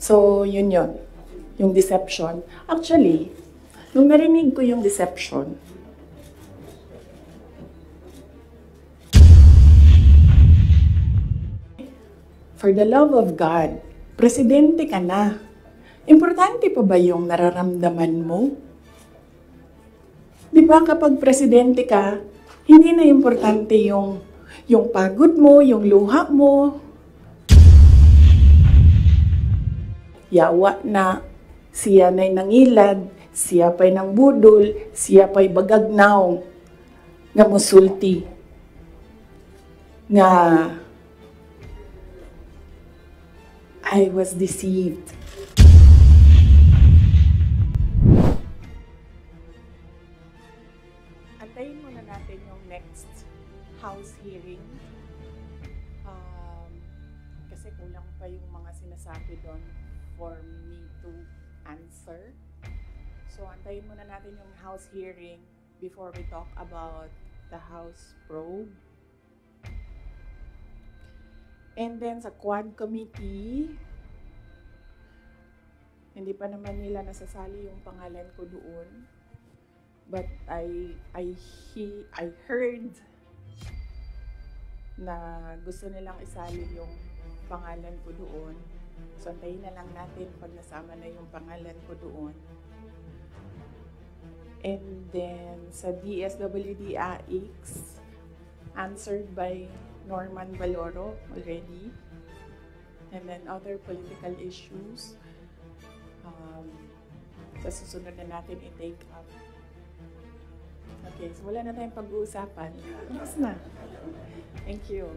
So, yun yun. Yung deception. Actually, nung narinig ko yung deception, for the love of God, presidente ka na. Importante pa ba yung nararamdaman mo? Di ba kapag presidente ka, hindi na importante yung pagod mo, yung luha mo. Yawa na, siya na'y nangilad, siya pa'y nang budol, siya pa'y bagagnaw, nga musulti, nga I was deceived. Antayin muna natin yung next House hearing. Kasi kulang pa yung mga sinasabi doon for me to answer. So, antayin muna natin yung House hearing before we talk about the House probe. And then sa Quad Committee, hindi pa naman nila nasasali yung pangalan ko doon. But I heard na gusto nilang isali yung pangalan ko doon. So, antayin na lang natin pag nasama na yung pangalan ko doon. And then, sa DSWD-AX, answered by Norman Valoro already. And then, other political issues, sa susunod na natin i-take up. Okay, so wala na tayong pag-uusapan. Tapos na. Thank you.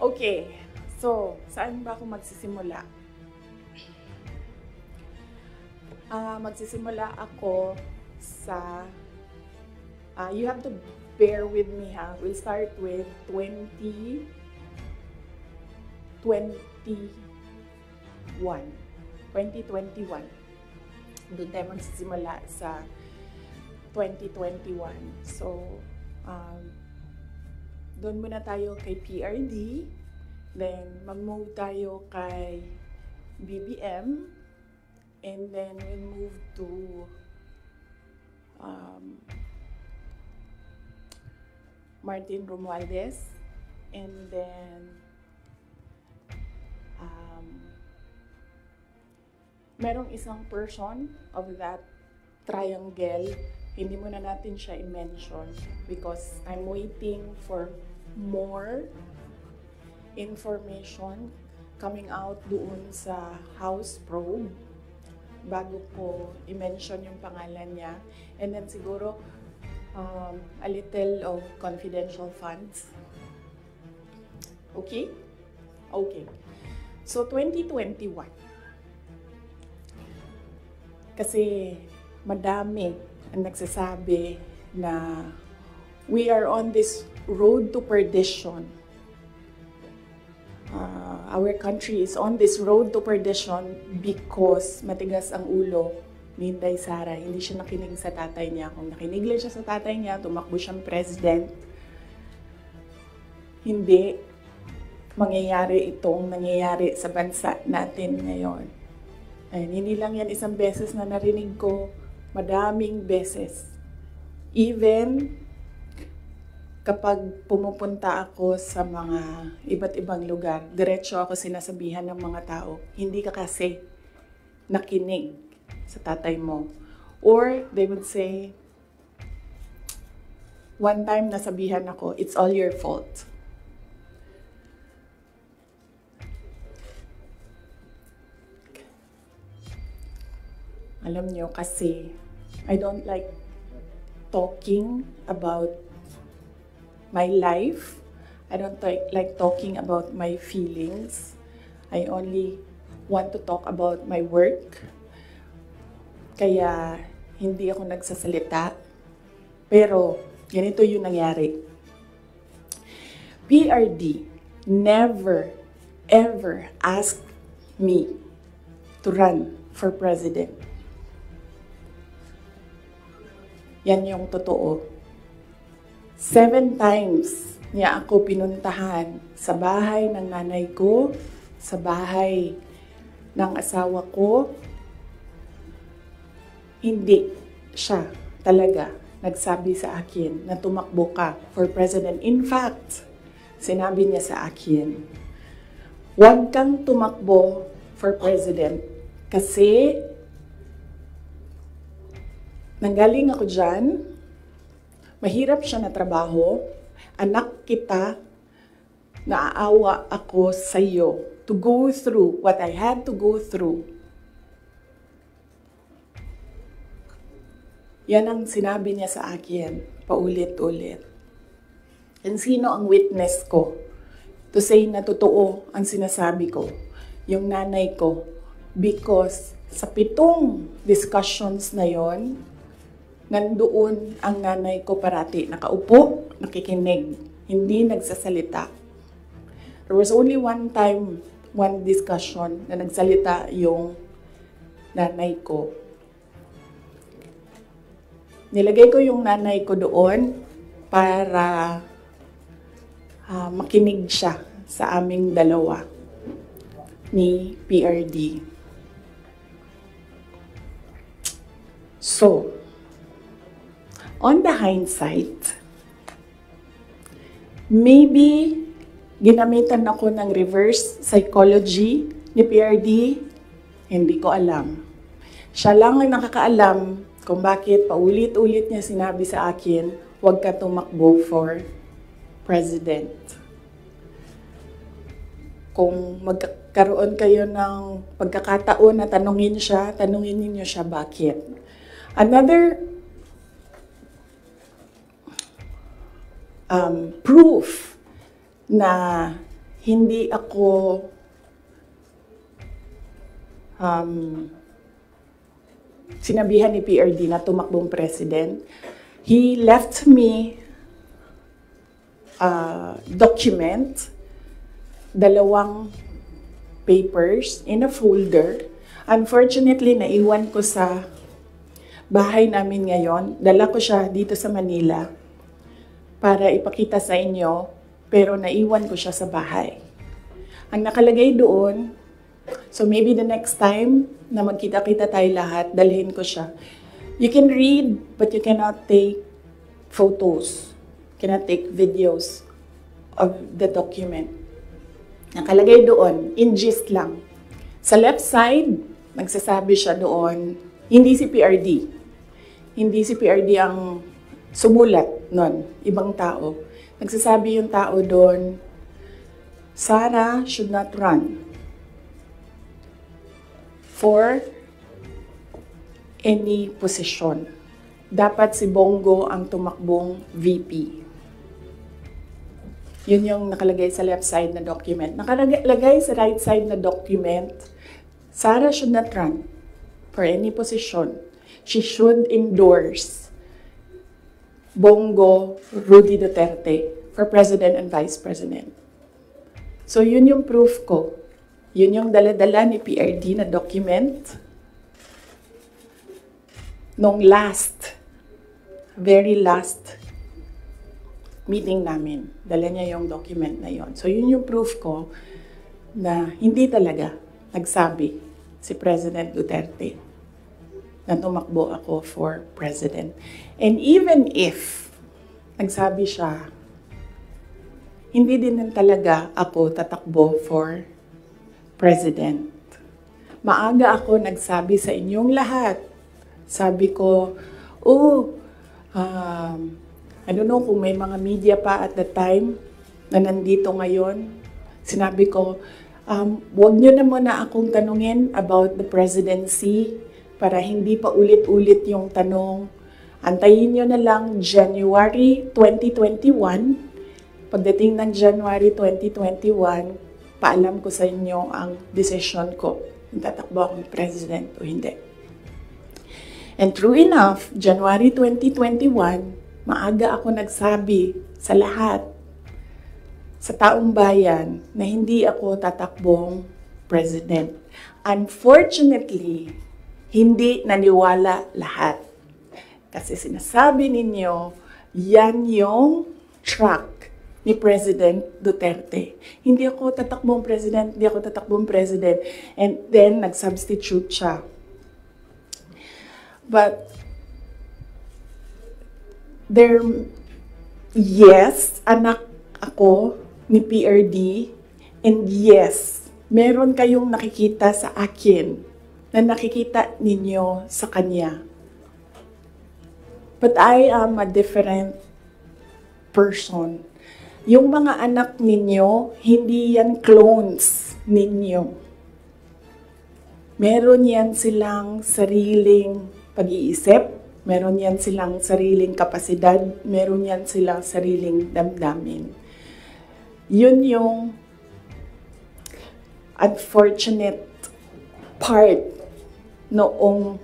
Okay, so saan ba ako magsisimula? Magsisimula ako sa, you have to bear with me ha. We'll start with 2021. Doon tayo magsisimula sa 2021. So, doon muna tayo kay PRD. Then, mag-move tayo kay BBM. And then, we'll move to Martin Romualdez. And then, merong isang person of that triangle, hindi muna natin siya i-mention because I'm waiting for more information coming out doon sa House probe bago ko i-mention yung pangalan niya. And then siguro a little of confidential funds. Okay? Okay. So 2021. Kasi madami ang nagsasabi na we are on this road to perdition. Our country is on this road to perdition because matigas ang ulo ni Inday Sara. Hindi siya nakinig sa tatay niya. Kung nakinig lang siya sa tatay niya, tumakbo siyang president. Hindi mangyayari itong nangyayari sa bansa natin ngayon. Ay, hindi lang yan isang beses na narinig ko, madaming beses. Even kapag pumupunta ako sa mga iba't ibang lugar, diretso ako sinasabihan ng mga tao, hindi ka kasi nakinig sa tatay mo. Or they would say, one time nasabihan ako, it's all your fault. Alam nyo, kasi I don't like talking about my life. I don't like talking about my feelings. I only want to talk about my work. Kaya hindi ako nagsasalita. Pero ganito yung nangyari. PRD never, ever asked me to run for president. Yan yung totoo. 7 times niya ako pinuntahan sa bahay ng nanay ko, sa bahay ng asawa ko, hindi siya talaga nagsabi sa akin na tumakbo ka for president. In fact, sinabi niya sa akin, huwag kang tumakbo for president kasi nanggaling ako dyan, mahirap siya na trabaho, anak kita, naaawa ako sa iyo to go through what I had to go through. Yan ang sinabi niya sa akin, paulit-ulit. And sino ang witness ko to say na totoo ang sinasabi ko? Yung nanay ko. Because sa 7 discussions na yon, nandoon ang nanay ko parati. Nakaupo, nakikinig, hindi nagsasalita. There was only one time, one discussion na nagsalita yung nanay ko. Nilagay ko yung nanay ko doon para makinig siya sa aming dalawa ni PRD. So, on the hindsight, maybe ginamitan ako ng reverse psychology ni PRD, hindi ko alam. Siya lang ang nakakaalam kung bakit paulit-ulit niya sinabi sa akin, huwag ka tumakbo for president. Kung magkaroon kayo ng pagkakataon na tanungin ninyo siya bakit. Another proof na hindi ako sinabihan ni PRD na tumakbong president, he left me a document, 2 papers in a folder. Unfortunately, naiwan ko sa bahay namin ngayon. Dala ko siya dito sa Manila para ipakita sa inyo, pero naiwan ko siya sa bahay. Ang nakalagay doon, so maybe the next time na magkita-kita tayo lahat, dalhin ko siya. You can read, but you cannot take photos. Cannot take videos of the document. Nakalagay doon, in gist lang. Sa left side, nagsasabi siya doon, hindi si PRD. Hindi si PRD ang sumulat nun, ibang tao. Nagsasabi yung tao doon, Sara should not run for any position. Dapat si Bongo ang tumakbong VP. Yun yung nakalagay sa left side na document. Nakalagay sa right side na document, Sara should not run for any position. She should endorse Bongo Rudy Duterte for President and Vice President. So yun yung proof ko. Yun yung dala-dala ni PRD na document nung very last meeting namin. Dala niya yung document na yon. So yun yung proof ko na hindi talaga nagsabi si President Duterte na tumakbo ako for president. And even if nagsabi siya, hindi din talaga ako tatakbo for president. Maaga ako nagsabi sa inyong lahat. Sabi ko, I don't know kung may mga media pa at the time na nandito ngayon. Sinabi ko, wag nyo na muna akong tanungin about the presidency para hindi pa ulit-ulit yung tanong. Antayin nyo na lang January 2021. Pagdating ng January 2021, paalam ko sa inyo ang decision ko kung tatakbo akong president o hindi. And true enough, January 2021, maaga ako nagsabi sa lahat, sa taong bayan, na hindi ako tatakbong president. Unfortunately, hindi naniwala lahat. Kasi sinasabi ninyo, yan yung track ni President Duterte. Hindi ako tatakbong president, hindi ako tatakbong president. And then, nag-substitute siya. But, yes, anak ako ni PRD, and yes, meron kayong nakikita sa akin na nakikita ninyo sa kanya. But I am a different person. Yung mga anak ninyo, hindi yan clones ninyo. Meron yan silang sariling pag-iisip, meron yan silang sariling kapasidad, meron yan silang sariling damdamin. Yun yung unfortunate part noong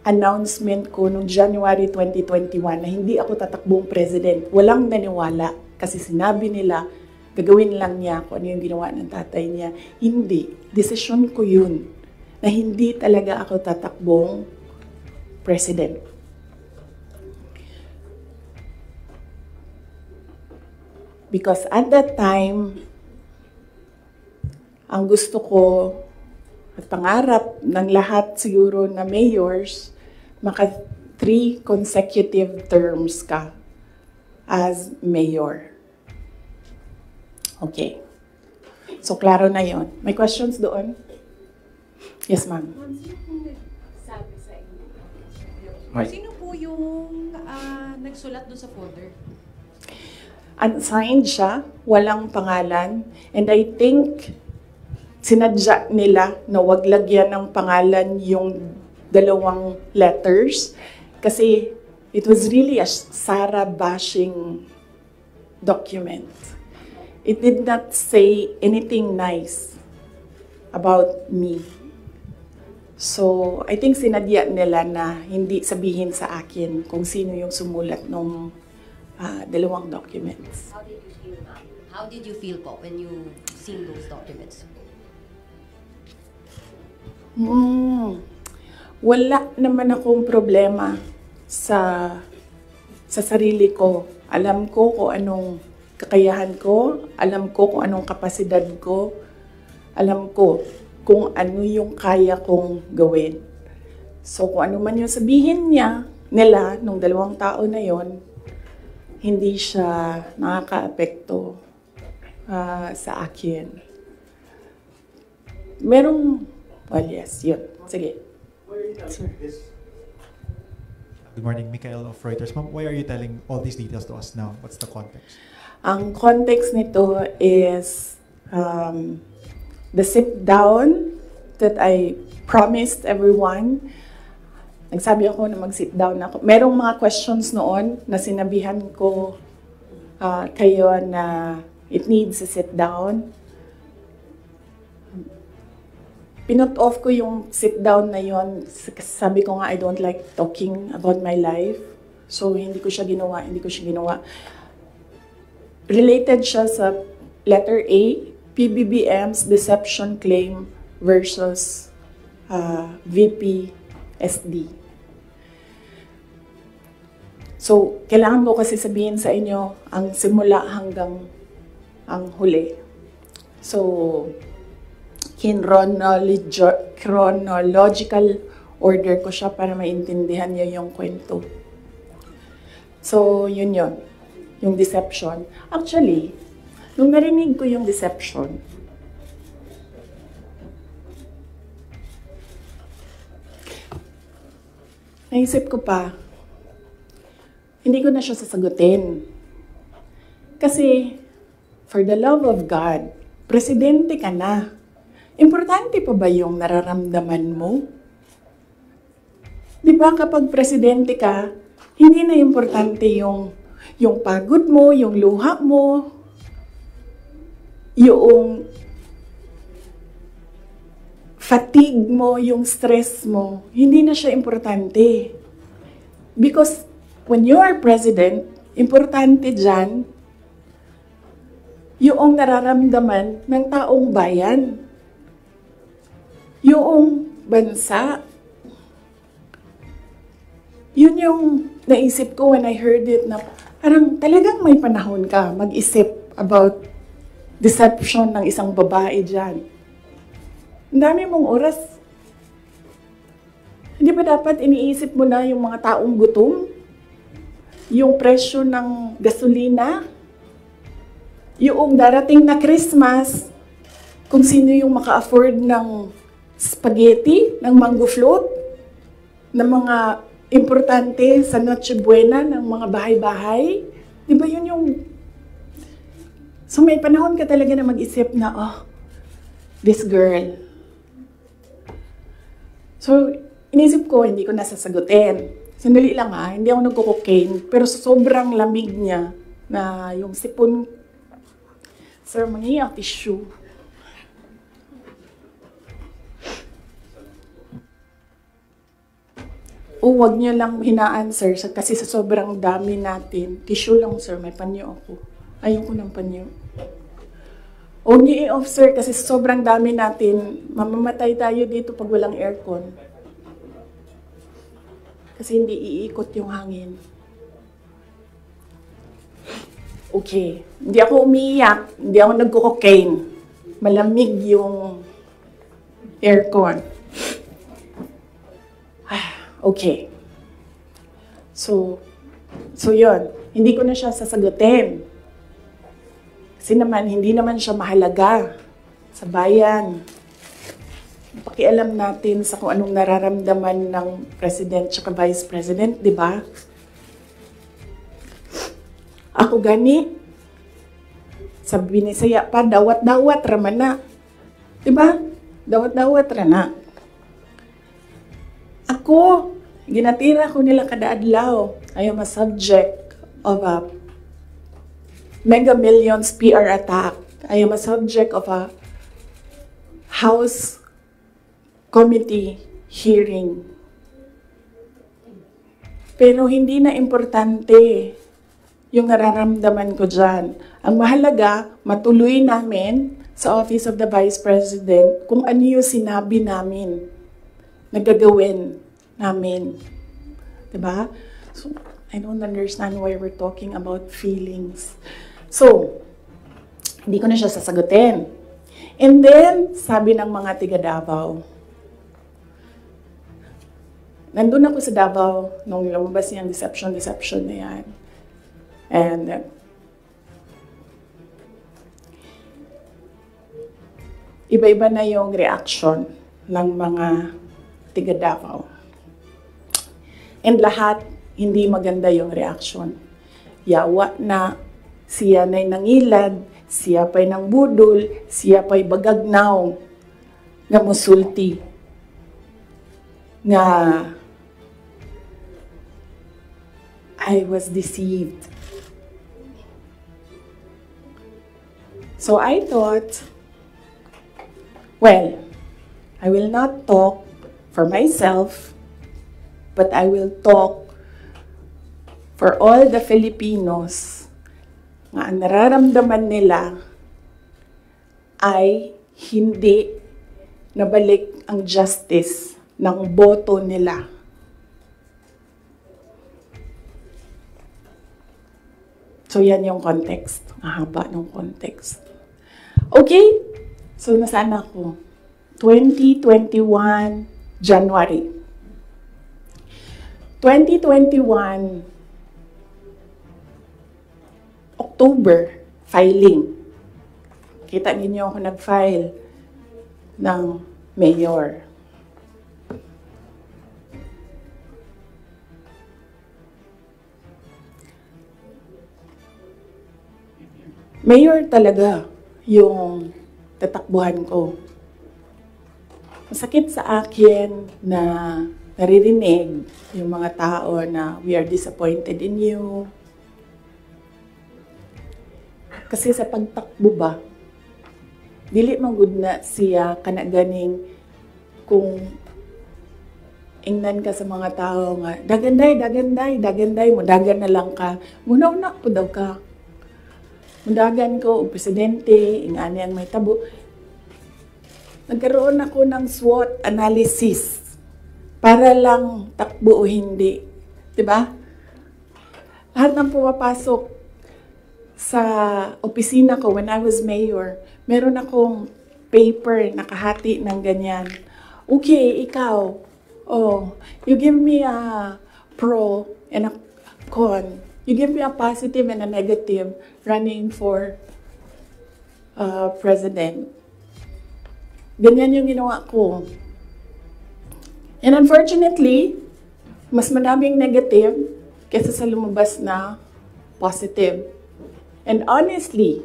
announcement ko noong January 2021 na hindi ako tatakbong president. Walang naniwala kasi sinabi nila, gagawin lang niya kung ano yung ginawa ng tatay niya. Hindi. Desisyon ko yun na hindi talaga ako tatakbong president. Because at that time, ang gusto ko at pangarap ng lahat siguro na mayors, maka 3 consecutive terms ka as mayor. Okay. So, klaro na yon. May questions doon? Yes, ma'am. Sino po nagsabi sa inyo? Right. Sino po yung nagsulat doon sa folder? Unsigned siya, walang pangalan, and I think sinadya nila na wag lagyan ng pangalan yung 2 letters kasi it was really a Sara bashing document. It did not say anything nice about me. So, I think sinadya nila na hindi sabihin sa akin kung sino yung sumulat ng 2 documents. How did you feel, ma'am? How did you feel po when you seen those documents? Wala naman akong problema sa sarili ko. Alam ko kung anong kakayahan ko, alam ko kung anong kapasidad ko, alam ko kung ano yung kaya kong gawin. So kung ano man yung sabihin nila nung 2 tao na yon, hindi siya nakaka-apekto sa akin. Well, yes, yun. Sige. Sir. Good morning, Mikael of Reuters. Ma'am, why are you telling all these details to us now? What's the context? Ang context nito is the sit down that I promised everyone. Nagsabi ako na mag-sit down ako. Merong mga questions noon na sinabihan ko kayo na it needs a sit down. Pinut off ko yung sit down na yon. Sabi ko nga, I don't like talking about my life. So, hindi ko siya ginawa. Related siya sa letter A, PBBM's deception claim versus VP SD. So, kailangan ko kasi sabihin sa inyo ang simula hanggang ang huli. So, chronological order ko siya para maintindihan niyo yung kwento. So, yun. Yung deception. Actually, nung narinig ko yung deception, naisip ko pa, hindi ko na siya sasagutin. Kasi, for the love of God, presidente ka na. Importante pa ba yung nararamdaman mo? Di ba kapag presidente ka, hindi na importante yung pagod mo, yung luha mo, yung fatigue mo, yung stress mo. Hindi na siya importante. Because when you are president, importante dyan yung nararamdaman ng taong bayan. Yung bansa. Yun yung naisip ko when I heard it na parang talagang may panahon ka mag-isip about deception ng isang babae dyan. Ang dami mong oras. Hindi ba dapat iniisip mo na yung mga taong gutom? Yung presyo ng gasolina? Yung darating na Christmas, kung sino yung maka-afford ng spaghetti, ng mango float, ng mga importante sa Noche Buena, ng mga bahay-bahay? Di ba yun yung... So may panahon ka talaga na mag-isip na, oh, this girl. So, inisip ko, hindi ko nasasagutin. Sandali lang hindi ako nagko-cocaine, pero sobrang lamig niya na yung sipon. Sir, mangingi ang tissue. Huwag niyo lang hinaan, sir, kasi sa sobrang dami natin. Tissue lang, sir, may panyo ako. Ayoko ng panyo. Huwag niyo i-off, sir, kasi sa sobrang dami natin, mamamatay tayo dito pag walang aircon. Kasi hindi iikot yung hangin. Okay. Hindi ako umiyak. Hindi ako nagko-cocaine. Malamig yung aircon. Okay. So yun. Hindi ko na siya sasagutin. Kasi naman, hindi naman siya mahalaga sa bayan. Pakialam natin sa kung anong nararamdaman ng President at Vice President, di ba? Ako gani, sa Binisaya pa, dawat-dawat raman na. Di ba? Dawat-dawat rana. Ako, ginatira ko nila kada adlaw. I am a subject of a Mega Millions PR attack. I am a subject of a House Committee hearing. Pero hindi na importante yung nararamdaman ko dyan. Ang mahalaga, matuloy namin sa Office of the Vice President kung ano yung sinabi namin na gagawin namin. Diba? So, I don't understand why we're talking about feelings. So, hindi ko na siya sasagutin. And then, sabi ng mga tiga Davao, nandun ako sa Davao nung lumabas niyang deception na yan. And iba-iba na yung reaction ng mga tiga Davao. And lahat, hindi maganda yung reaction. Yawa na siya na'y nangilad, siya pa'y nang budol, siya pa'y bagagnaw, nga musulti, nga I was deceived. So I thought, well, I will not talk for myself, but I will talk for all the Filipinos nga ang nararamdaman nila ay hindi nabalik ang justice ng boto nila. So yan yung context. Ang haba ng context. Okay? So nasaan ako? 2021, January. 2021, October, filing. Kita ninyo ako nag-file ng mayor. Mayor talaga yung tatakbuhan ko. Masakit sa akin na naririnig yung mga tao na we are disappointed in you. Kasi sa pagtakbo ba, dili man gud na siya kanaganing kung ingnan ka sa mga tao nga, daganday mo, dagan na lang ka. Muna po daw ka. Mundagan ko, o presidente, ingani ang may tabo. Nagkaroon ako ng SWOT analysis para lang takbo o hindi. Diba? Lahat ng pumapasok sa opisina ko when I was mayor, meron akong paper nakahati ng ganyan. Okay, ikaw, oh, you give me a pro and a con. You give me a positive and a negative running for president. Ganyan yung ginawa ko. And unfortunately, mas madaming negative kaysa sa lumabas na positive. And honestly,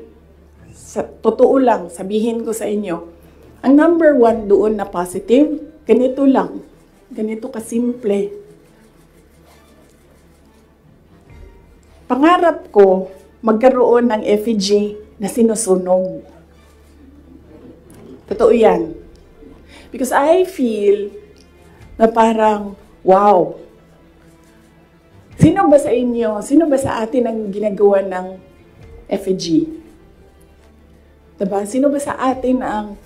sa totoo lang, sabihin ko sa inyo, ang number one doon na positive, ganito lang. Ganito kasimple. Pangarap ko magkaroon ng effigy na sinusunog. Totoo yan. Because I feel na parang, wow. Sino ba sa inyo, sino ba sa atin ang ginagawa ng effigy? Diba? Sino ba sa atin ang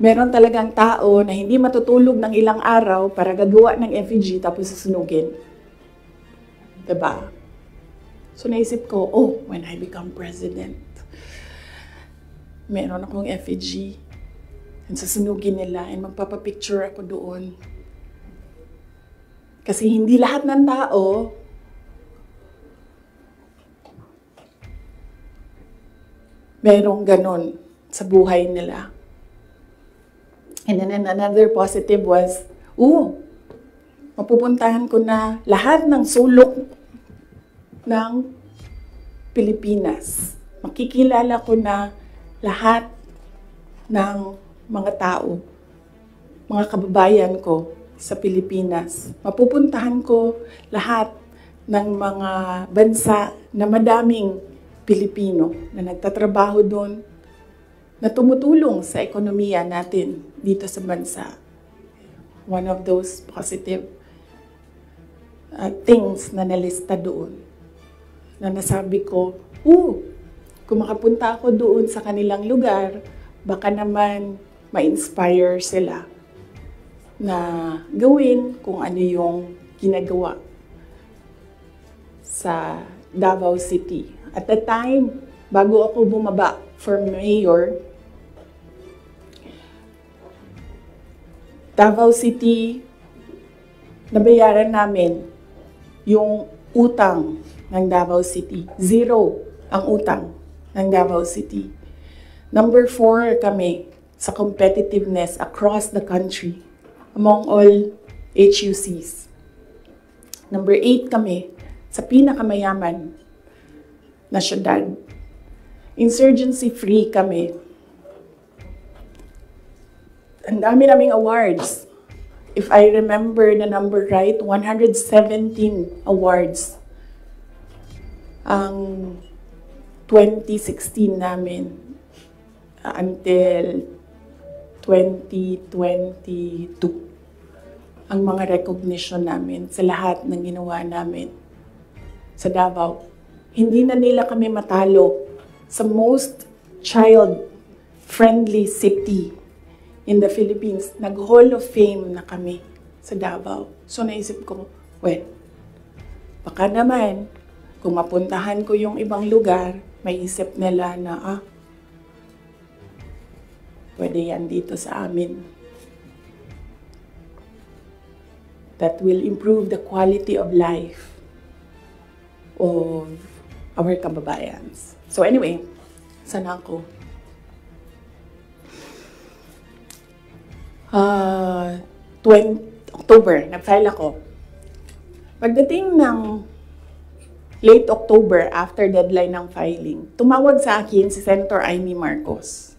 meron talagang tao na hindi matutulog ng ilang araw para gagawa ng effigy tapos susunugin? Diba? So naisip ko, oh, when I become president, meron akong effigy. And susunugin nila and magpapapicture ako doon. Kasi hindi lahat ng tao merong ganon sa buhay nila. And then another positive was, mapupuntahan ko na lahat ng sulok ng Pilipinas. Makikilala ko na lahat ng mga tao, mga kababayan ko sa Pilipinas. Mapupuntahan ko lahat ng mga bansa na madaming Pilipino na nagtatrabaho doon, na tumutulong sa ekonomiya natin dito sa bansa. One of those positive things na nalista doon, na nasabi ko, kung makapunta ako doon sa kanilang lugar, baka naman ma-inspire sila na gawin kung ano yung ginagawa sa Davao City. At the time, bago ako bumaba for mayor, Davao City, nabayaran namin yung utang ng Davao City. 0 ang utang ng Davao City. Number 4 kami sa competitiveness across the country among all HUCs. Number 8 kami sa pinakamayaman na syudad. Insurgency-free kami. Ang dami naming awards. If I remember the number right, 117 awards ang 2016 namin until 2022. Ang mga recognition namin sa lahat ng ginawa namin sa Davao. Hindi na nila kami matalo sa most child-friendly city in the Philippines. Nag-Hall of Fame na kami sa Davao. So naisip ko, well, baka naman, kung mapuntahan ko yung ibang lugar, may isip nila na, pwede yan dito sa amin. That will improve the quality of life of our kababayans. So anyway, sana ako? October, nag-file ako. Pagdating ng late October, after deadline ng filing, tumawag sa akin si Senator Amy Marcos.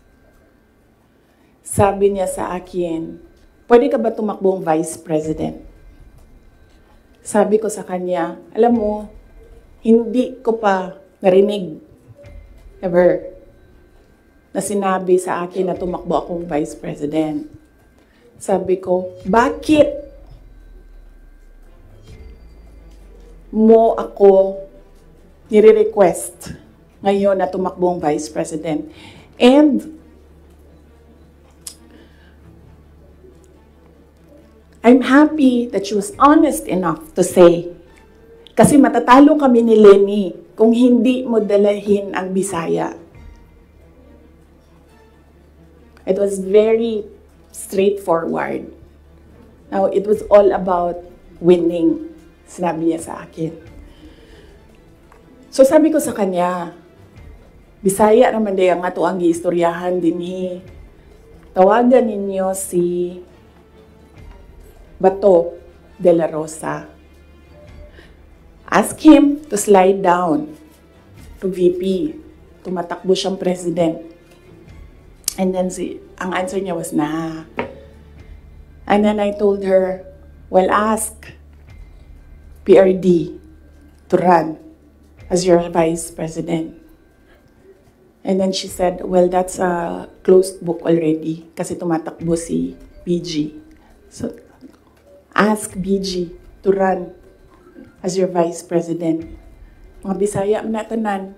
Sabi niya sa akin, pwede ka ba tumakbong Vice President? Sabi ko sa kanya, alam mo, hindi ko pa narinig, ever, na sinabi sa akin na tumakbo akong Vice President. Sabi ko, bakit mo ako nire-request ngayon na tumakbong Vice President? And I'm happy that she was honest enough to say, Kasi matatalo kami ni Lenny kung hindi mo dalahin ang Bisaya. It was very straightforward. Now, it was all about winning, sinabi niya sa akin. So sabi ko sa kanya, Bisaya naman day ang ato ang giistoryahan dinhi. Tawagan ninyo si Bato de la Rosa. Ask him to slide down to VP. Tumatakbo siyang president. And then ang answer niya was, nah. And then I told her, well, ask PRD to run as your vice president. And then she said, well, that's a closed book already kasi tumatakbo si BG. So, ask BG to run as your vice president. Mga Bisaya na tanan.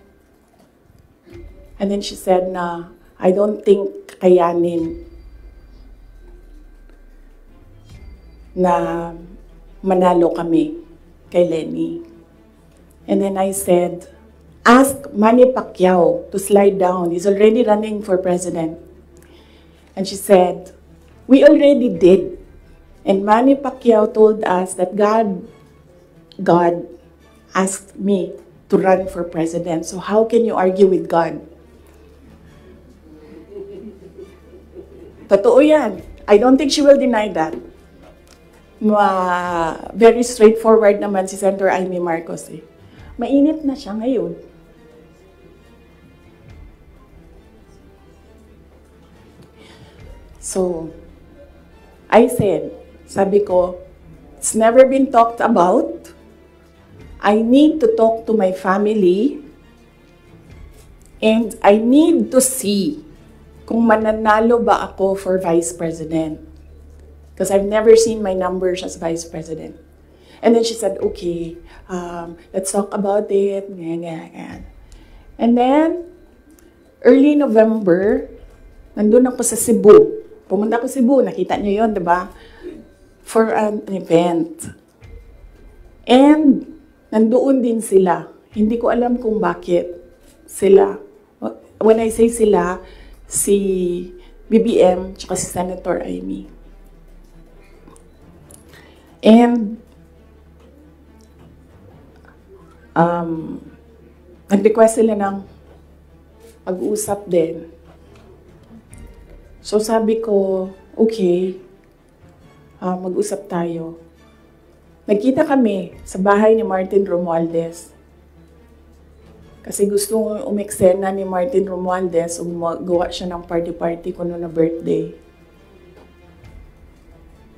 And then she said na, I don't think kayanin na manalo kami kay Lenny. And then I said, ask Manny Pacquiao to slide down. He's already running for president. And she said, we already did. And Manny Pacquiao told us that God asked me to run for president. So how can you argue with God? Totoo yan. I don't think she will deny that. Very straightforward naman si Senator Amy Marcos eh. Mainit na siya ngayon. So, I said, sabi ko, it's never been talked about. I need to talk to my family and I need to see kung mananalo ba ako for vice president. Because I've never seen my numbers as vice president. And then she said, okay, let's talk about it. And then, early November, nandun ako sa Cebu. Pumunta ko Cebu, nakita niyo yun, di ba? For an event. And, nandoon din sila. Hindi ko alam kung bakit sila. When I say sila, si BBM, tsaka si Senator Amy. And, nag-request sila ng pag-uusap din. So sabi ko, okay, mag-usap tayo. Nagkita kami sa bahay ni Martin Romualdez. Kasi gusto umeksena ni Martin Romualdez, gawa siya ng party-party ko noon na birthday.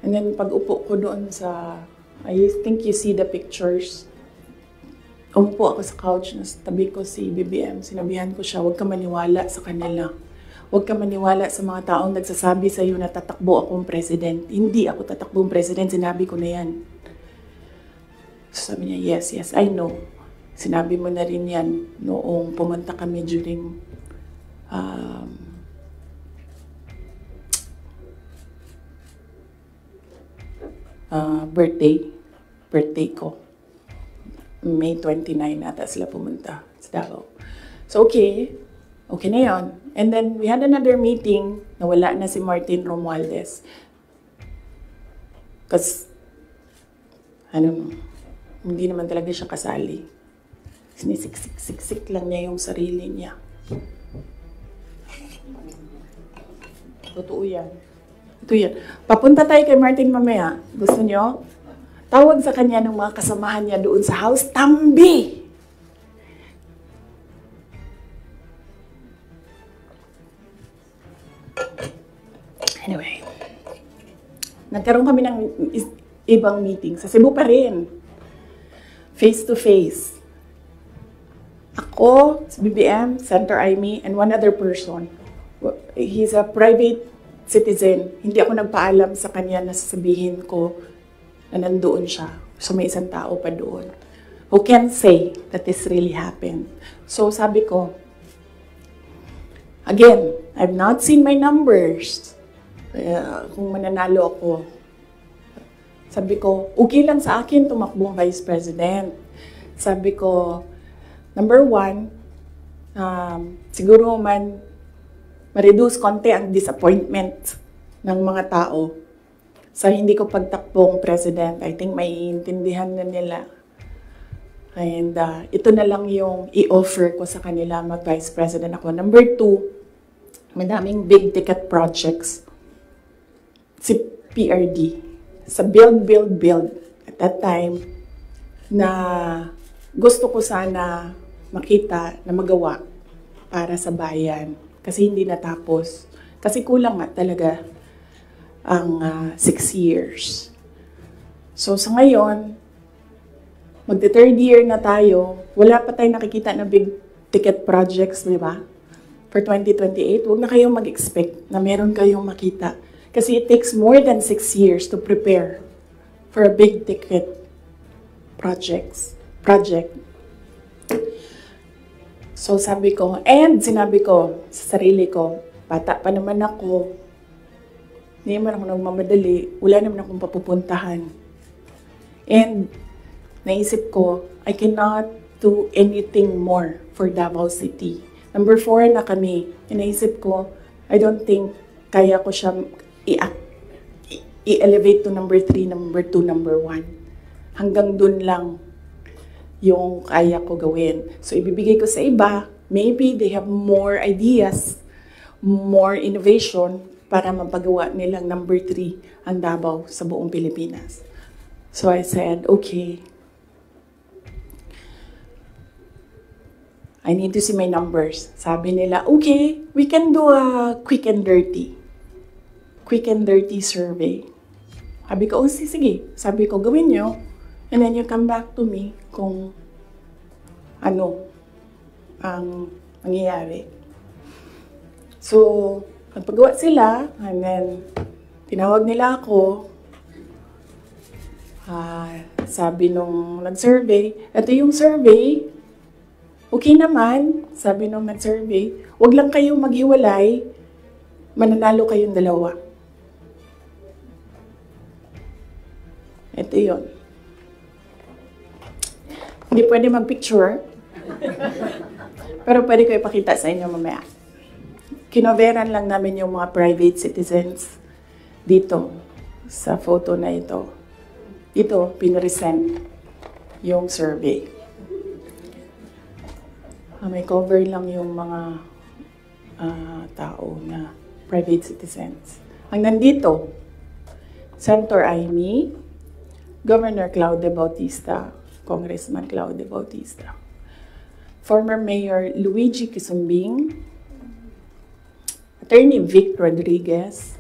And then pag-upo ko doon sa, I think you see the pictures. Umupo ako sa couch, nasa tabi ko si BBM. Sinabihan ko siya, huwag ka maniwala sa kanila. Huwag ka maniwala sa mga taong nagsasabi sa iyo na tatakbo akong president. Hindi ako tatakbong president, sinabi ko na yan. So sabi niya, yes, I know. Sinabi mo na rin yan noong pumunta kami during birthday ko. May 29 nata sila pumunta sa Davao. So okay na yon. And then we had another meeting na wala na si Martin Romualdez. Because, hindi naman talaga siya kasali. Sinisiksik lang niya yung sarili niya. Totoo yan. Ito yan. Papunta tayo kay Martin mamaya. Gusto nyo? Tawag sa kanya ng mga kasamahan niya doon sa house, Tambi! Anyway, nagkaroon kami ng ibang meeting. Sa Cebu pa rin. Face to face. Ako, BBM, Senator Amy, and one other person. He's a private citizen. Hindi ako nagpaalam sa kanya na sasabihin ko na nandoon siya. So may isang tao pa doon who can say that this really happened. So sabi ko, again, I've not seen my numbers. Kung mananalo ako. Sabi ko, okay lang sa akin tumakbong vice president. Sabi ko, number one, siguro man ma-reduce konti ang disappointment ng mga tao sa hindi ko pagtakbong president. I think maiintindihan na nila. And ito na lang yung i-offer ko sa kanila mag-vice president ako. Number two, madaming big ticket projects. Si PRD, sa build. At that time, na gusto ko sana makita na magawa para sa bayan. Kasi hindi natapos. Kasi kulang nga talaga ang 6 years. So sa ngayon, magte-third year na tayo, wala pa tayong nakikita na big ticket projects, di ba? For 2028, huwag na kayong mag-expect na meron kayong makita. Kasi it takes more than 6 years to prepare for a big ticket project. So sabi ko, and sinabi ko sa sarili ko, bata pa naman ako, hindi naman ako nagmamadali, wala naman akong papupuntahan. And naisip ko, I cannot do anything more for Davao City. Number 4 na kami. Naisip ko, I don't think kaya ko siya i-elevate to number 3, number 2, number 1. Hanggang dun lang yung kaya ko gawin. So, ibibigay ko sa iba. Maybe they have more ideas, more innovation para mapagawa nilang number 3 ang Davao sa buong Pilipinas. So, I said, okay, I need to see my numbers. Sabi nila, okay, we can do a quick and dirty survey. Sabi ko, oh, sige. Sabi ko, gawin nyo. And then you come back to me kung ano ang mangyayari. So, nagpagawa sila, and then tinawag nila ako. Sabi nung nag-survey, ito yung survey, okay naman, sabi nung nag-survey, wag lang kayong maghiwalay, mananalo kayong dalawa. Ito yun. Hindi pwede mag-picture, pero pwede ko ipakita sa inyo mamaya. Kinoveran lang namin yung mga private citizens dito sa photo na ito. Ito, pinresent yung survey. May cover lang yung mga tao na private citizens. Ang nandito, Senator Amy, Governor Claude Bautista, Congressman Claude Bautista, former Mayor Luigi Quisumbing, Attorney Vic Rodriguez,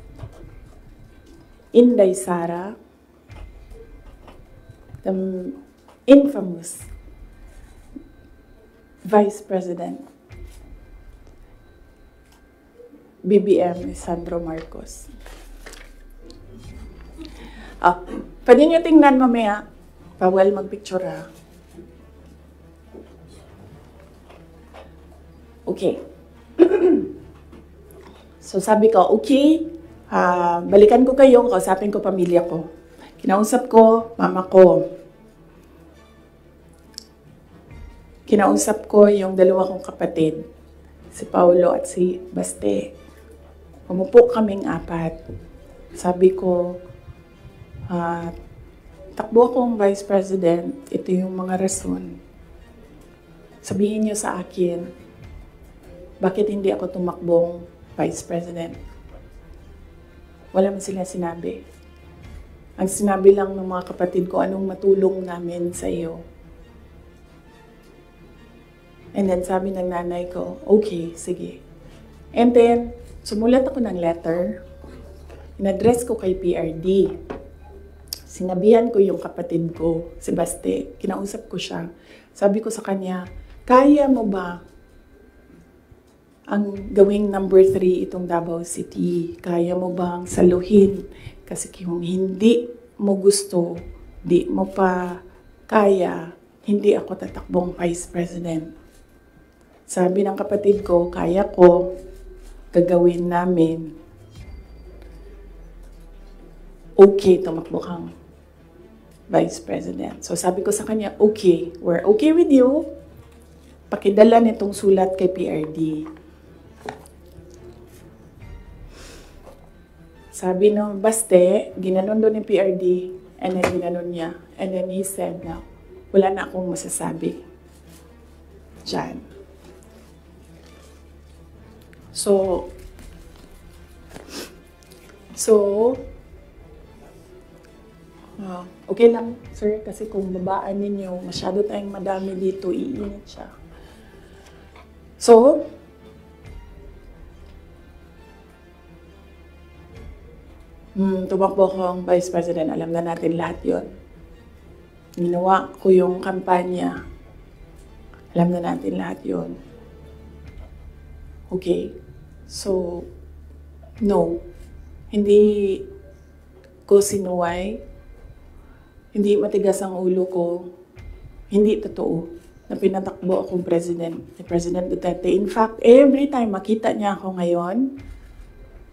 Inday Sara, the infamous Vice President BBM Sandro Marcos. Pwede nyo tingnan mamaya. Bawal mag-picture ha. Okay. So sabi ko, okay, balikan ko kayo, kausapin ko pamilya ko. Kinausap ko, mama ko. Kinausap ko yung dalawa kong kapatid, si Paulo at si Baste. Umupo kaming 4. Sabi ko, takbo akong Vice President, ito yung mga rason. Sabihin niyo sa akin, bakit hindi ako tumakbong Vice President? Wala man sila sinabi. Ang sinabi lang ng mga kapatid ko, anong matulong namin sa iyo. And then sabi ng nanay ko, okay, sige. And then, sumulat ako ng letter. In-address ko kay PRD. Sinabihan ko yung kapatid ko, si Baste. Kinausap ko siya. Sabi ko sa kanya, kaya mo ba ang gawing number 3 itong Davao City? Kaya mo bang saluhin? Kasi kung hindi mo gusto, di mo pa kaya, hindi ako tatakbong Vice President. Sabi ng kapatid ko, kaya ko, gagawin namin. Okay, tumakbo kang Vice President. So sabi ko sa kanya, okay, we're okay with you. Pakidala nitong sulat kay PRD. Sabi ng Baste, ginanon doon ni PRD, and then ginanon niya. And then he said na, wala na akong masasabi dyan. So, okay lang, sir, kasi kung babaan ninyo, masyado tayong madami dito, iinit siya. So, tumakbo ko ang Vice President, alam na natin lahat yon. Ginawa ko yung kampanya, alam na natin lahat yon. Okay, so, no, hindi ko sinuway, hindi matigas ang ulo ko, hindi totoo na pinatakbo akong president ni President Duterte. In fact, every time makita niya ako ngayon,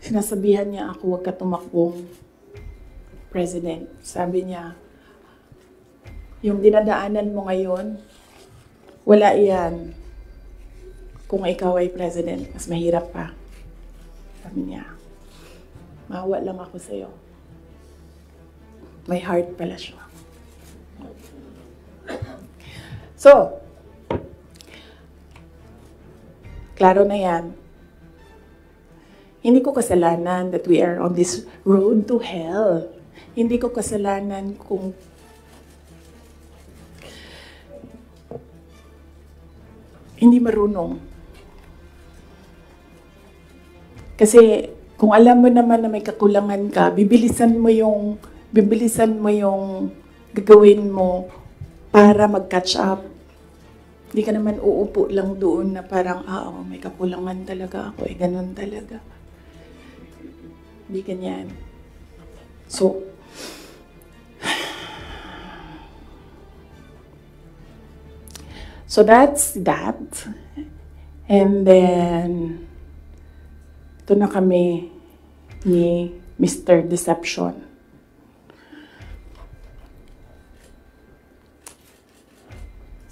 sinasabihan niya ako, huwag ka tumakbong president. Sabi niya, yung dinadaanan mo ngayon, wala iyan. Kung ikaw ay president, mas mahirap pa. Sabi niya, maawa lang ako sa'yo. May heart pala siya. So, klaro na yan. Hindi ko kasalanan that we are on this road to hell. Hindi ko kasalanan kung hindi marunong. Kasi kung alam mo naman na may kakulangan ka, bibilisan mo yung gagawin mo para mag-catch up. Hindi ka naman uupo lang doon na parang, may kakulangan talaga ako, ganun talaga. Hindi ganyan. So that's that. And then, ito na kami ni Mr. Deception.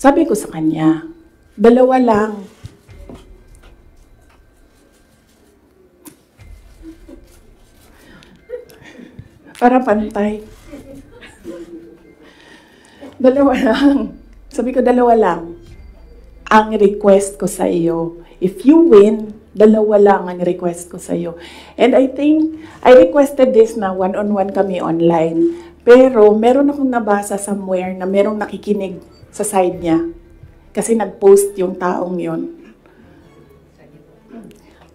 Sabi ko sa kanya, dalawa lang. Para pantay. Dalawa lang. Sabi ko, dalawa lang. Ang request ko sa iyo. If you win, dalawa lang ang request ko sa iyo. And I think, I requested this na one-on-one kami online. Pero meron akong nabasa somewhere na merong nakikinig sa side niya. Kasi nag-post yung taong yon.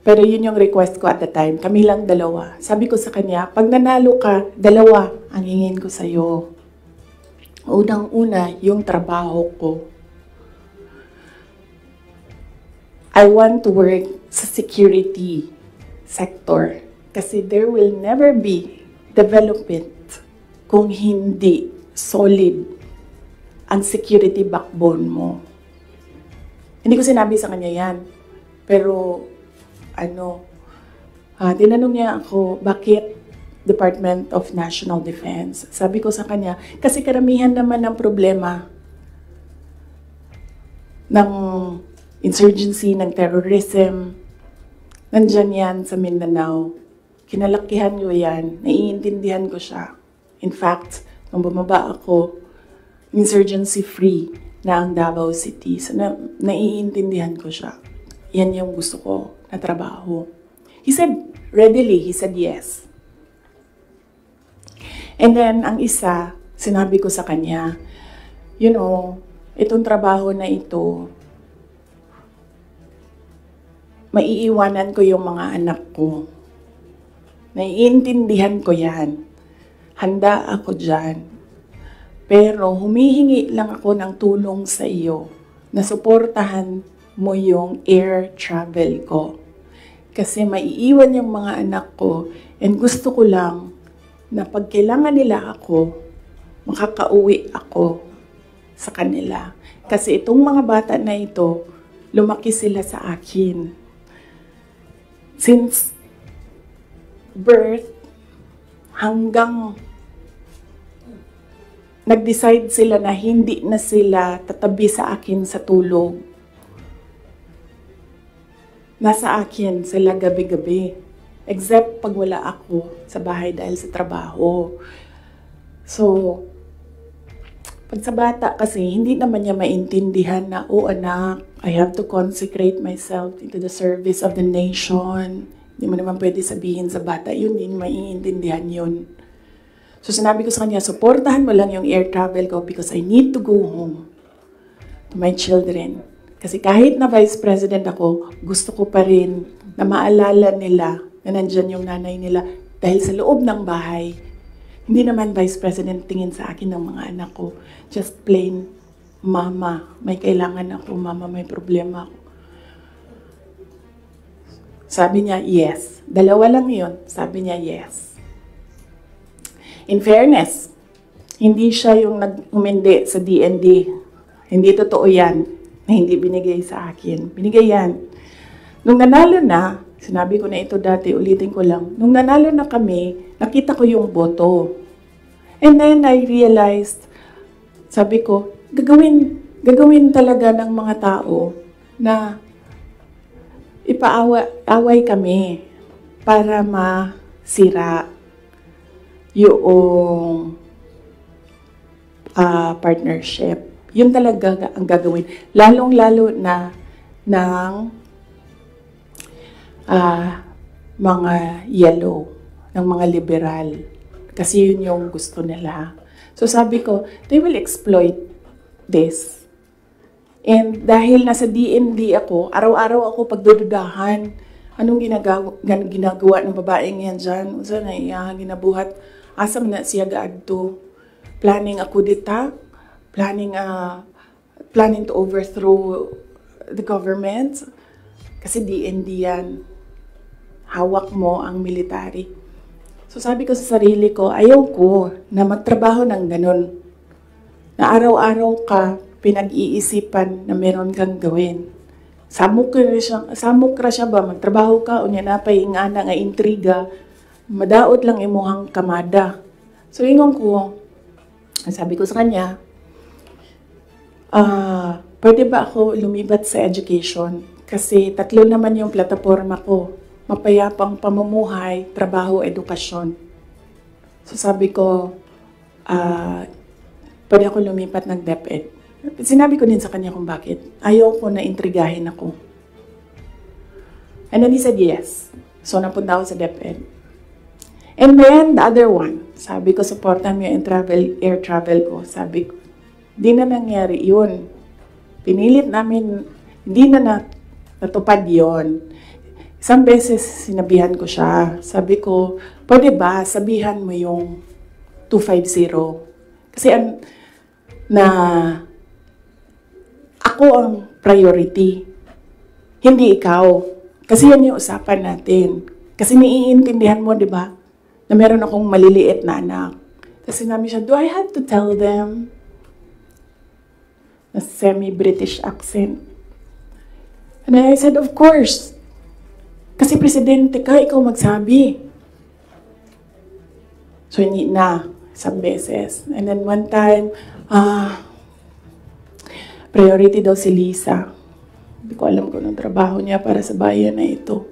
Pero yun yung request ko at the time. Kami lang dalawa. Sabi ko sa kanya, pag nanalo ka, dalawa ang hingin ko sa'yo. Unang-una, yung trabaho ko. I want to work sa security sector. Kasi there will never be development kung hindi solid ang security backbone mo. Hindi ko sinabi sa kanya yan. Pero, tinanong niya ako, bakit Department of National Defense? Sabi ko sa kanya, kasi karamihan naman ng problema ng insurgency, ng terrorism, nandyan yan sa Mindanao. Kinalakihan ko yan, naiintindihan ko siya. In fact, nung bumaba ako, insurgency-free na ang Davao City. So, naiintindihan ko siya. Yan yung gusto ko na trabaho. He said, readily, he said yes. And then, ang isa, sinabi ko sa kanya, itong trabaho na ito, maiiwanan ko yung mga anak ko. Naiintindihan ko yan. Handa ako dyan. Pero humihingi lang ako ng tulong sa iyo na suportahan mo yung air travel ko. Kasi maiiwan yung mga anak ko and gusto ko lang na pag kailangan nila ako, makakauwi ako sa kanila. Kasi itong mga bata na ito, lumaki sila sa akin. Since birth hanggang nag-decide sila na hindi na sila tatabi sa akin sa tulog. Nasa akin sila gabi-gabi. Except pag wala ako sa bahay dahil sa trabaho. So, pag sa bata kasi, hindi naman niya maintindihan na, oh anak, I have to consecrate myself into the service of the nation. Hindi mo naman pwede sabihin sa bata, yun din, maiintindihan yun. So sinabi ko sa kanya, supportahan mo lang yung air travel ko because I need to go home to my children. Kasi kahit na Vice President ako, gusto ko pa rin na maalala nila na nandyan yung nanay nila dahil sa loob ng bahay. Hindi naman Vice President tingin sa akin ng mga anak ko. Just plain, mama, may kailangan ako, mama, may problema ako. Sabi niya, yes. Dalawa lang yun. Sabi niya, yes. In fairness, hindi siya yung nag-umindi sa DND. Hindi totoo yan na hindi binigay sa akin. Binigay yan. Nung nanalo na, sinabi ko na ito dati, ulitin ko lang. Nung nanalo na kami, nakita ko yung boto. And then I realized, sabi ko, gagawin talaga ng mga tao na ipaaway kami para masira yung partnership. Yun talaga ang gagawin. Lalong-lalo na ng mga yellow, ng mga liberal. Kasi yun yung gusto nila. So sabi ko, they will exploit this. And dahil nasa DND ako, araw-araw ako pagdududahan. Anong ginagawa ng babaeng yan dyan? Saan na ginabuhat? Asam na siya gaadto. Planning ako dita. Planning to overthrow the government. Kasi DND yan. Hawak mo ang military. So sabi ko sa sarili ko, ayaw ko na magtrabaho ng ganun. Na araw-araw ka pinag-iisipan na meron kang gawin. Samok ra siya ba? Magtrabaho ka, unya na pa nga na nga intriga, madaot lang imuhang kamada. So ingon ko, sabi ko sa kanya, pwede ba ako lumibat sa education? Kasi 3 naman yung plataforma ko. Mapayapang pamumuhay, trabaho, edukasyon. So sabi ko, pwede ako lumipat ng DepEd. Sinabi ko din sa kanya kung bakit. Ayaw ko na intrigahin ako. And then he said yes. So napunta ako sa DepEd. And then the other one, sabi ko, supportan mo yung air travel ko. Sabi ko, di na nangyari yun. Pinilit namin, hindi na natupad yun. Isang beses sinabihan ko siya. Sabi ko, pwede ba sabihan mo yung 250? Kasi ako ang priority. Hindi ikaw. Kasi yan yung usapan natin. Kasi naiintindihan mo, di ba? Na meron akong maliliit na anak. Tapos sinabi siya, do I have to tell them? Na semi-British accent. And I said, of course. Kasi presidente ka, ikaw magsabi. So, hindi na. Isang beses. And then one time, priority daw si Lisa. Hindi ko alam kung anong trabaho niya para sa bayan na ito.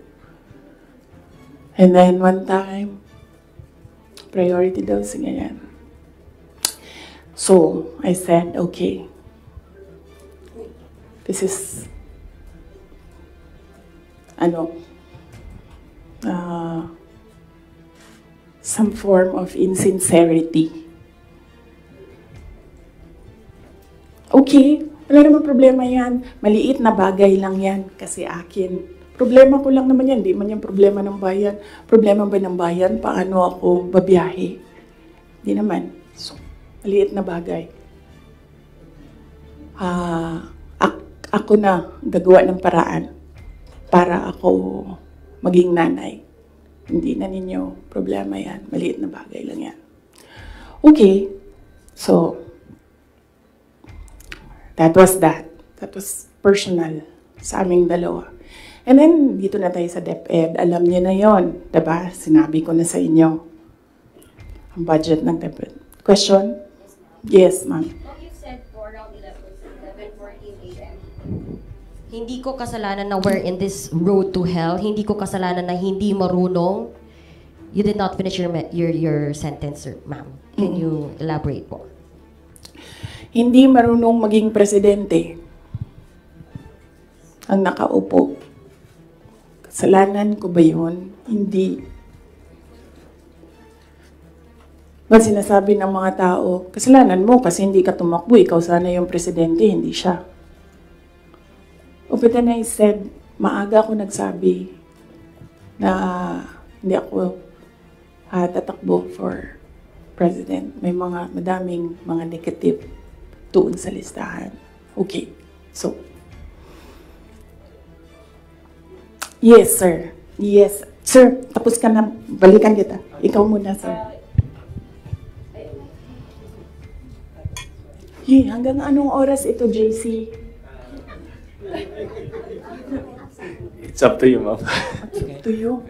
And then one time, priority daw si ganyan. So, I said, okay. This is, some form of insincerity. Okay, wala naman problema yan. Maliit na bagay lang yan kasi akin. Problema ko lang naman yan. Di man yung problema ng bayan. Problema ba ng bayan? Paano ako babiyahe? Di naman. So, maliit na bagay. Ako na gagawa ng paraan para ako maging nanay. Hindi na ninyo problema yan. Maliit na bagay lang yan. Okay. So, that was that. That was personal sa aming dalawa. And then, dito na tayo sa DepEd. Alam niyo na yon, diba? Sinabi ko na sa inyo ang budget ng DepEd. Question? Yes, ma'am. What you said for around 11:14 a.m. Hindi ko kasalanan na we're in this road to hell. Hindi ko kasalanan na hindi marunong. You did not finish your sentence, sir, ma'am. Can you elaborate po? Hindi marunong maging presidente ang nakaupo. Kasalanan ko ba yun? Hindi. Ba't sinasabi ng mga tao, kasalanan mo kasi hindi ka tumakbo, ikaw sana yung presidente, hindi siya. But then I said, maaga ako nagsabi na hindi ako tatakbo for president. May madaming mga negative doon sa listahan. Okay. So, yes, sir. Yes. Sir, tapos ka na. Balikan kita. Ikaw muna, sir. Hanggang anong oras ito, JC? It's up to you, ma'am. To you.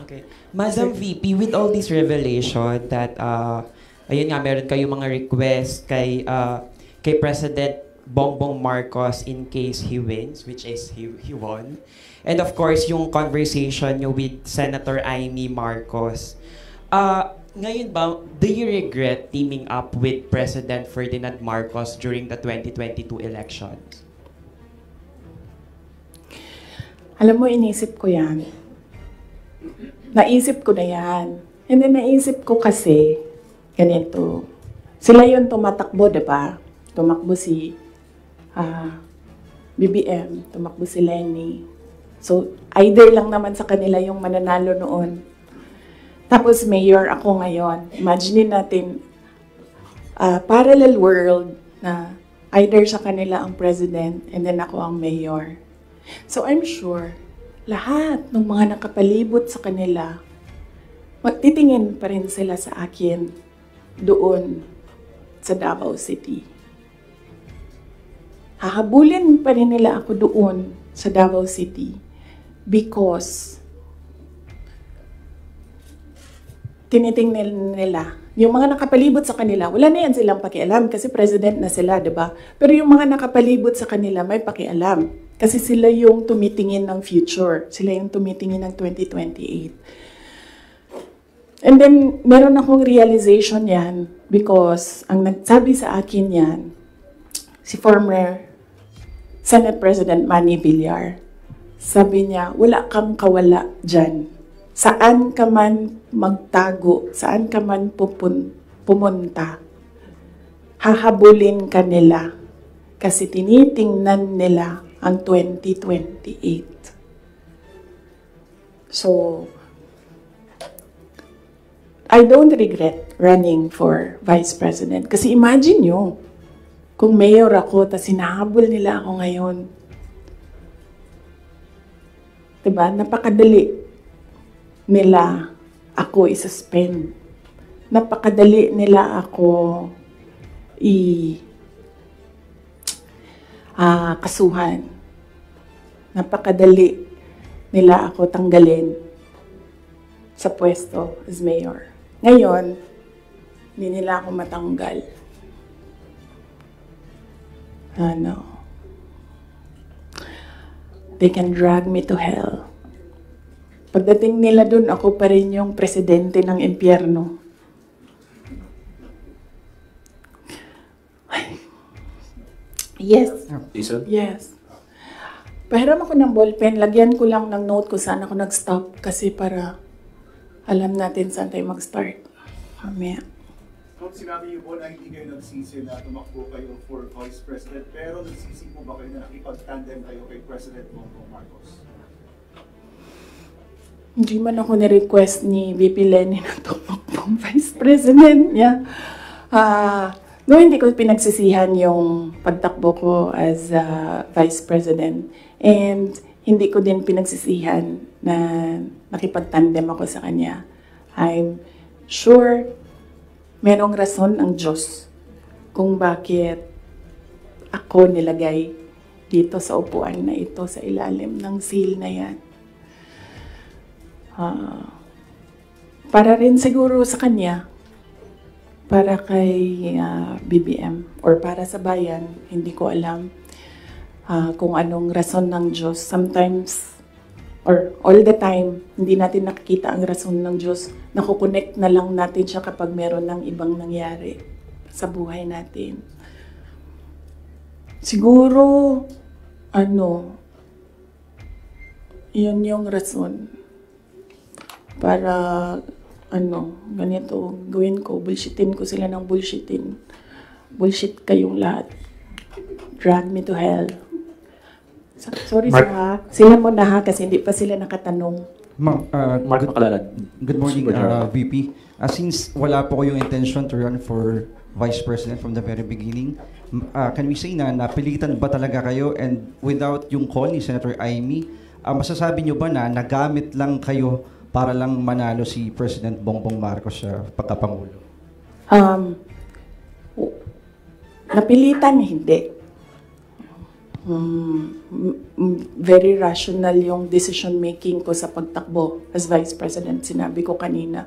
Okay. Madam VP, with all this revelation that, ayun nga, meron kayong mga request kay President Bongbong Marcos in case he wins, which is he won. And of course, yung conversation nyo with Senator Amy Marcos. Ngayon ba, do you regret teaming up with President Ferdinand Marcos during the 2022 elections? Alam mo, inisip ko yan. Naisip ko na yan. And then naisip ko kasi, ganito. Sila yung tumatakbo, diba? Tumakbo si BBM, tumakbo si Lenny. So, either lang naman sa kanila yung mananalo noon. Tapos mayor ako ngayon. Imagine natin, parallel world na either sa kanila ang president and then ako ang mayor. So I'm sure, lahat ng mga nakapalibot sa kanila, magtitingin pa rin sila sa akin doon sa Davao City. Hahabulin pa rin nila ako doon sa Davao City because tinitingnan nila. Yung mga nakapalibot sa kanila, wala na yan silang pakialam kasi president na sila, diba? Pero yung mga nakapalibot sa kanila, may pakialam. Kasi sila yung tumitingin ng future. Sila yung tumitingin ng 2028. And then, meron akong realization yan because ang nagsabi sa akin yan, si former Senate President Manny Villar. Sabi niya, wala kang kawala dyan. Saan ka man magtago, saan ka man pumunta, hahabulin ka nila kasi tinitingnan nila ang 2028. So, I don't regret running for Vice President. Kasi imagine nyo, kung mayor ako, tas hinahabol nila ako ngayon. Diba? Napakadali nila ako i-suspend. Napakadali nila ako kasuhan. Napakadali nila ako tanggalin sa pwesto as mayor. Ngayon, hindi nila ako matanggal. They can drag me to hell. Pagdating nila dun, ako pa rin yung presidente ng impyerno. Yes. Jason? Yes. Pahiram ako ng ballpen, lagyan ko lang ng note kung saan ako nag-stop kasi para alam natin saan tayo mag-start. Mamaya. Kung sinabi niyo po na hindi kayo nagsisi na tumakbo kayo for Vice President, pero nagsisi po ba kayo na nakipag-tandem kayo kay President Bongbong Marcos? Hindi man ako ni-request ni VP Lenny na tumakbong Vice President niya. No, hindi ko pinagsisihan yung pagtakbo ko as Vice President. And hindi ko din pinagsisihan na nakipag-tandem ako sa kanya. I'm sure merong rason ang Diyos kung bakit ako nilagay dito sa upuan na ito, sa ilalim ng seal na yan. Para rin siguro sa kanya, para kay BBM, or para sa bayan, hindi ko alam kung anong rason ng Diyos. Sometimes, or all the time, hindi natin nakikita ang rason ng Diyos. Nakukonect na lang natin siya kapag meron ng ibang nangyari sa buhay natin. Siguro, yun yung rason. Para, ganito, gawin ko, bullshitin ko sila ng bullshitin. Bullshit kayong lahat. Drag me to hell. Sorry Mark. ha. Sila muna ha, kasi hindi pa sila nakatanong. Ma'am, Mark Makalalad. good morning, Super General. VP. Since wala po ko yung intention to run for Vice President from the very beginning, can we say na napilitan ba talaga kayo, and without yung call ni Senator Amy, masasabi nyo ba na nagamit lang kayo para lang manalo si President Bongbong Marcos sa pagkapangulo? Napilitan, hindi. Very rational yung decision making ko sa pagtakbo as Vice President. Sinabi ko kanina.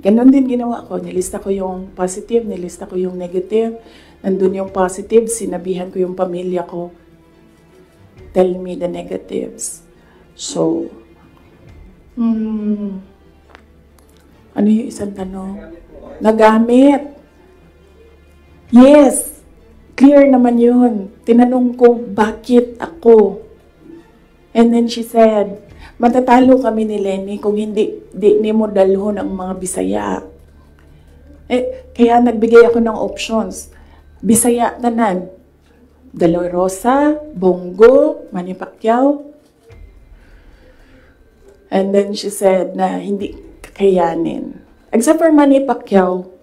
Ganon din ginawa ko. Nilista ko yung positive, nilista ko yung negative. Nandun yung positive, sinabihan ko yung pamilya ko. Tell me the negatives. So, ano yung isang tanong? Nagamit. Yes. Clear naman yun. Tinanong ko, bakit ako? And then she said, matatalo kami ni Lenny kung hindi mo dalhon ang mga Bisaya. Kaya nagbigay ako ng options. Bisaya tanan. De La Rosa, Bongo, Manny Pacquiao. And then she said na hindi kakayanin. Except for Manny Pacquiao,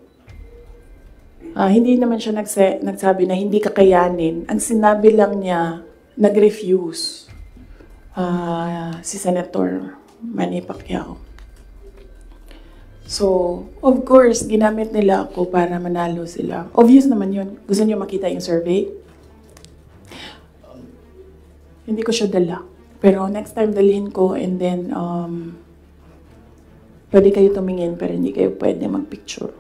hindi naman siya nagsabi na hindi kakayanin. Ang sinabi lang niya, nag-refuse si Senator Manny Pacquiao. So, of course, ginamit nila ako para manalo sila. Obvious naman yun. Gusto niyo makita yung survey? Hindi ko siya dala. Pero next time dalhin ko, and then pwede kayo tumingin pero hindi kayo pwede magpicture.